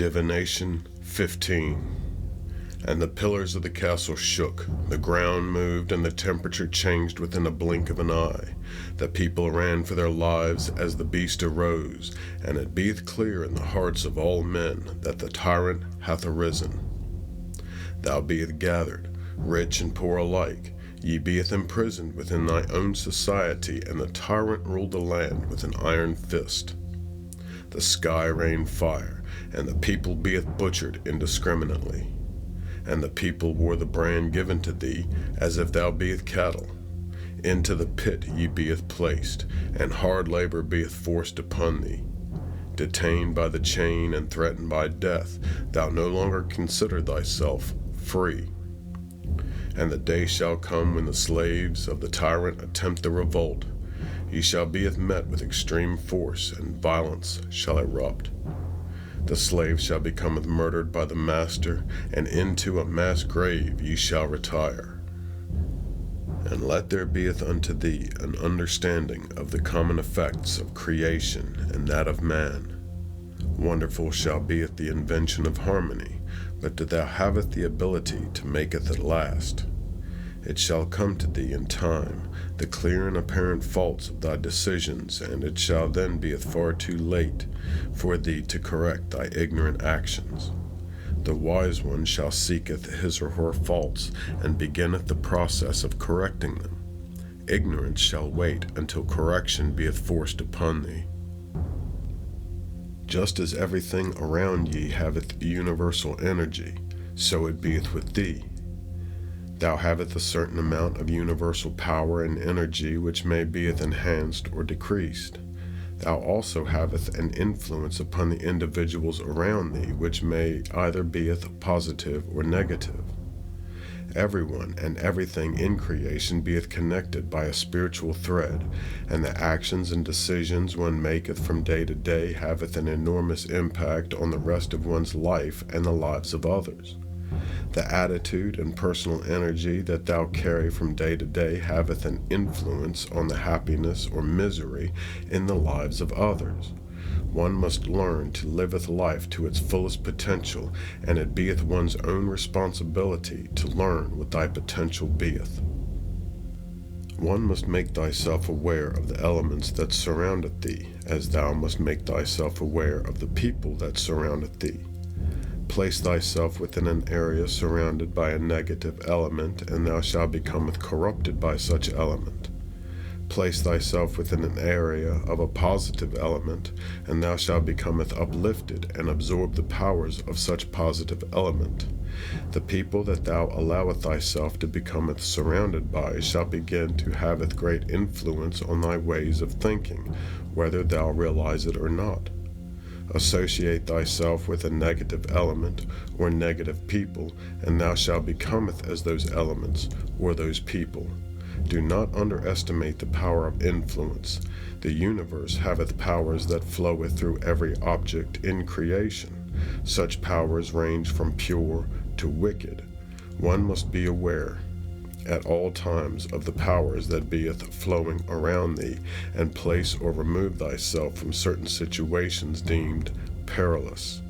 Divination 15. And the pillars of the castle shook, the ground moved, and the temperature changed within a blink of an eye. The people ran for their lives as the beast arose, and it beeth clear in the hearts of all men that the tyrant hath arisen. Thou beeth gathered, rich and poor alike, ye beeth imprisoned within thy own society, and the tyrant ruled the land with an iron fist. The sky rained fire, and the people beeth butchered indiscriminately. And the people wore the brand given to thee, as if thou beeth cattle. Into the pit ye beeth placed, and hard labor beeth forced upon thee. Detained by the chain and threatened by death, thou no longer consider thyself free. And the day shall come when the slaves of the tyrant attempt the revolt. Ye shall beeth met with extreme force, and violence shall erupt. The slave shall become murdered by the master, and into a mass grave ye shall retire. And let there beeth unto thee an understanding of the common effects of creation and that of man. Wonderful shall beeth the invention of harmony, but that thou haveth the ability to make it at last. It shall come to thee in time, the clear and apparent faults of thy decisions, and it shall then beeth far too late for thee to correct thy ignorant actions. The wise one shall seeketh his or her faults, and beginneth the process of correcting them. Ignorance shall wait until correction beeth forced upon thee. Just as everything around ye haveth universal energy, so it beeth with thee. Thou haveth a certain amount of universal power and energy which may beeth enhanced or decreased. Thou also haveth an influence upon the individuals around thee which may either beeth positive or negative. Everyone and everything in creation beeth connected by a spiritual thread, and the actions and decisions one maketh from day to day haveth an enormous impact on the rest of one's life and the lives of others. The attitude and personal energy that thou carry from day to day haveth an influence on the happiness or misery in the lives of others. One must learn to liveth life to its fullest potential, and it beeth one's own responsibility to learn what thy potential beeth. One must make thyself aware of the elements that surroundeth thee, as thou must make thyself aware of the people that surroundeth thee. Place thyself within an area surrounded by a negative element, and thou shalt becometh corrupted by such element. Place thyself within an area of a positive element, and thou shalt becometh uplifted and absorb the powers of such positive element. The people that thou alloweth thyself to becometh surrounded by shall begin to haveth great influence on thy ways of thinking, whether thou realize it or not. Associate thyself with a negative element or negative people, and thou shalt becometh as those elements or those people. Do not underestimate the power of influence. The universe haveth powers that floweth through every object in creation. Such powers range from pure to wicked. One must be aware at all times of the powers that beeth flowing around thee, and place or remove thyself from certain situations deemed perilous.